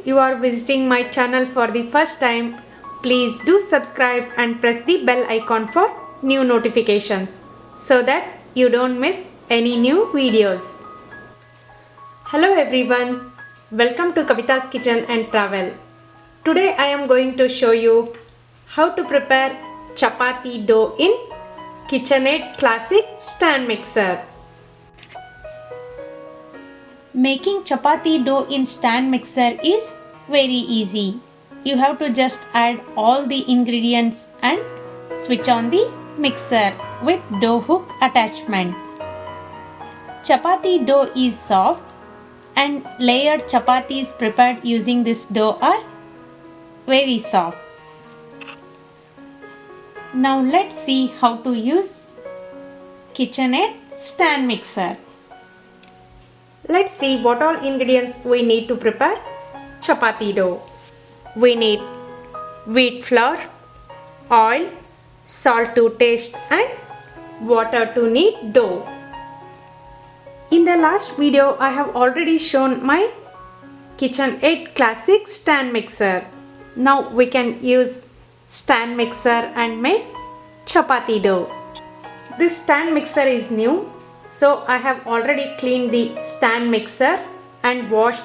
If you are visiting my channel for the first time, please do subscribe and press the bell icon for new notifications so that you don't miss any new videos. Hello everyone, welcome to Kavita's Kitchen and Travel. Today I am going to show you how to prepare chapati dough in KitchenAid Classic Stand Mixer. Making chapati dough in stand mixer is very easy. You have to just add all the ingredients and switch on the mixer with dough hook attachment. Chapati dough is soft and layered chapatis prepared using this dough are very soft. Now let's see how to use KitchenAid stand mixer. Let's see what all ingredients we need to prepare chapati dough. We need wheat flour, oil, salt to taste and water to knead dough. In the last video I have already shown my KitchenAid Classic stand mixer. Now we can use stand mixer and make chapati dough. This stand mixer is new. So I have already cleaned the stand mixer and washed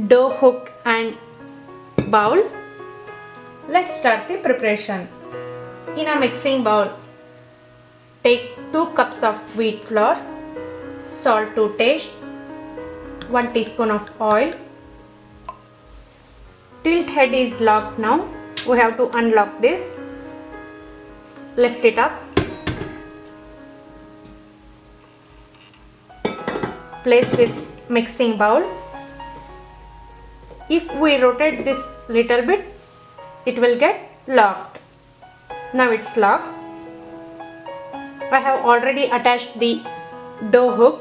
dough hook and bowl. Let's start the preparation. In a mixing bowl, take 2 cups of wheat flour, salt to taste, 1 teaspoon of oil. Tilt head is locked now. We have to unlock this. Lift it up. Place this mixing bowl. If we rotate this little bit, it will get locked. Now it's locked. I have already attached the dough hook.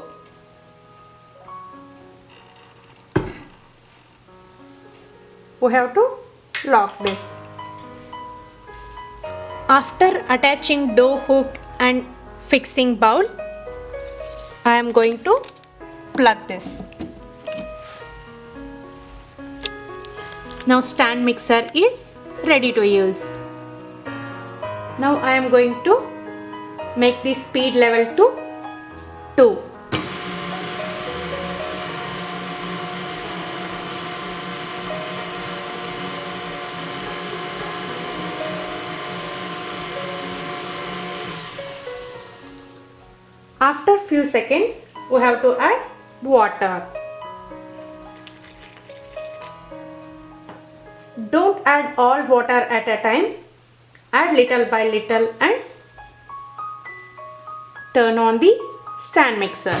We have to lock this. After attaching dough hook and fixing bowl, I am going to plug this. Now stand mixer is ready to use. Now I am going to make the speed level to 2. After few seconds, we have to add water. Don't add all water at a time. Add little by little and turn on the stand mixer.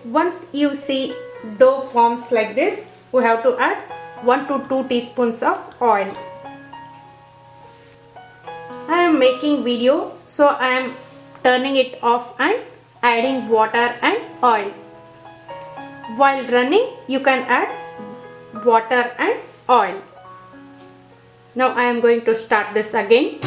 Once you see dough forms like this, we have to add 1 to 2 teaspoons of oil. I am making video, so I am turning it off and adding water and oil. While running, you can add water and oil. Now I am going to start this again.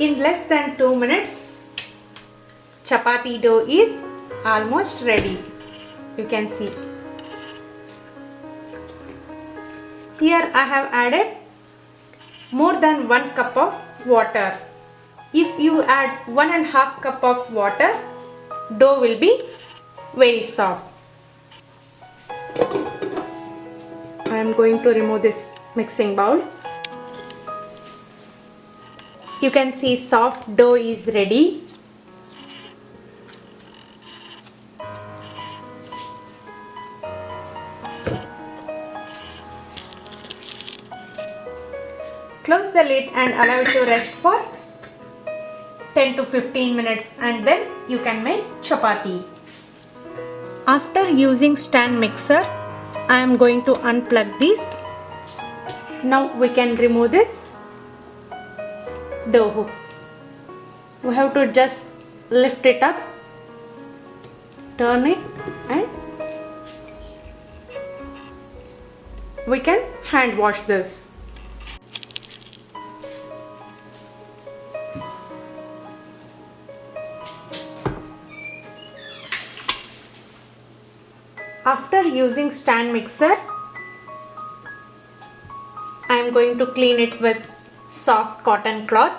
In less than 2 minutes, chapati dough is almost ready. You can see. Here I have added more than 1 cup of water. If you add 1.5 cup of water, dough will be very soft. I am going to remove this mixing bowl. You can see soft dough is ready. Close the lid and allow it to rest for 10 to 15 minutes and then you can make chapati. After using stand mixer, I am going to unplug this. Now we can remove this dough hook. We have to just lift it up, turn it, and we can hand wash this. After using stand mixer, I am going to clean it with soft cotton cloth.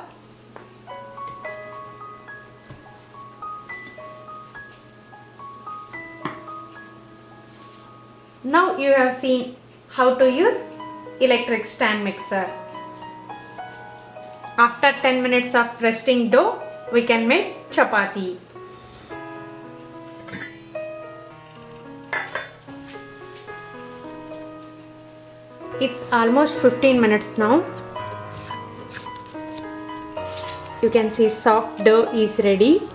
Now you have seen how to use electric stand mixer. After 10 minutes of resting dough, we can make chapati. It's almost 15 minutes now. You can see soft dough is ready.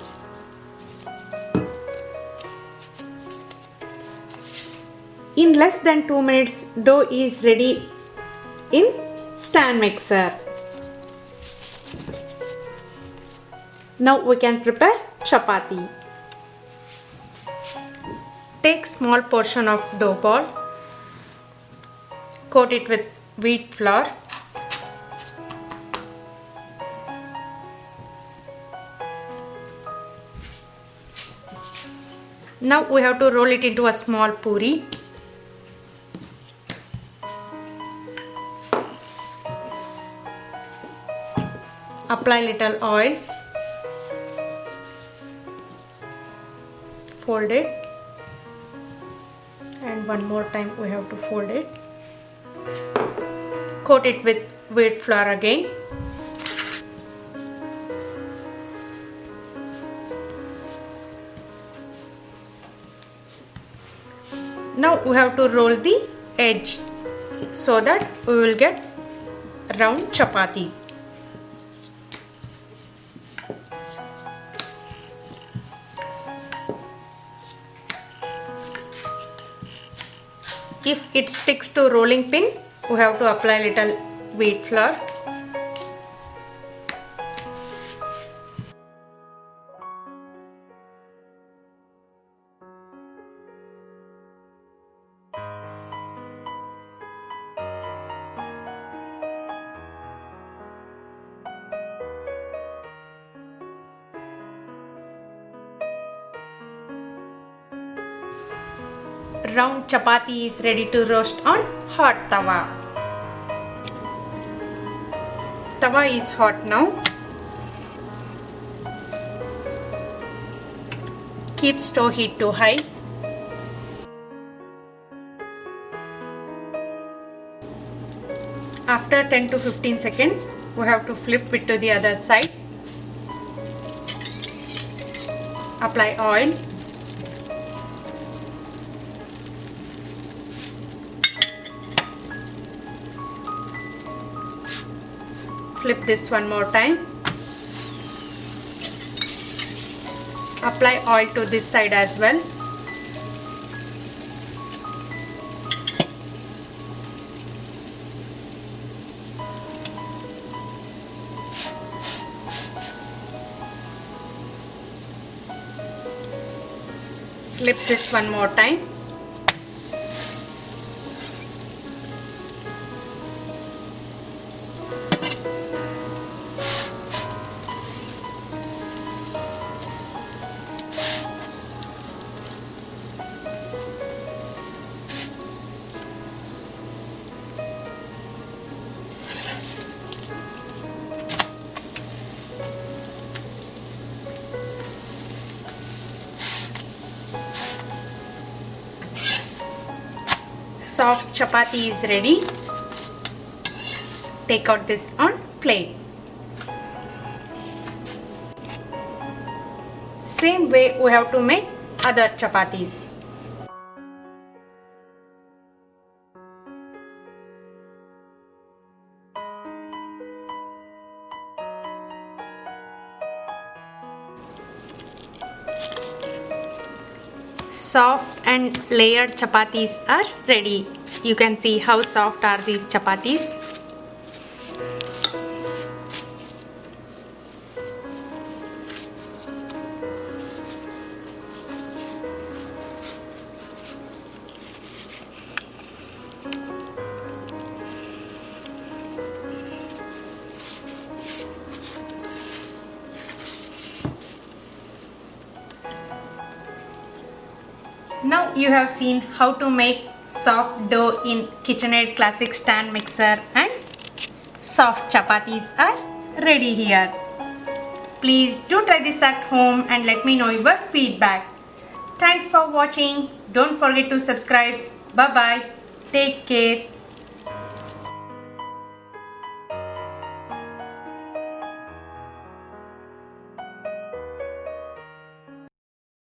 In less than 2 minutes, dough is ready in stand mixer. Now we can prepare chapati. Take small portion of dough ball. Coat it with wheat flour. Now we have to roll it into a small puri. Apply little oil. Fold it. And one more time we have to fold it. Coat it with wheat flour again. Now we have to roll the edge so that we will get round chapati. If it sticks to rolling pin, we have to apply little wheat flour. Round chapati is ready to roast on hot tawa. Tawa is hot now. Keep stove heat to high. After 10 to 15 seconds, we have to flip it to the other side. Apply oil. Flip this one more time. Apply oil to this side as well. Flip this one more time. Soft chapati is ready. Take out this on plate. Same way we have to make other chapatis. Soft and layered chapatis are ready. You can see how soft are these chapatis. Now you have seen how to make soft dough in KitchenAid Classic stand mixer, and soft chapatis are ready here. Please do try this at home and let me know your feedback. Thanks for watching. Don't forget to subscribe. Bye bye. Take care.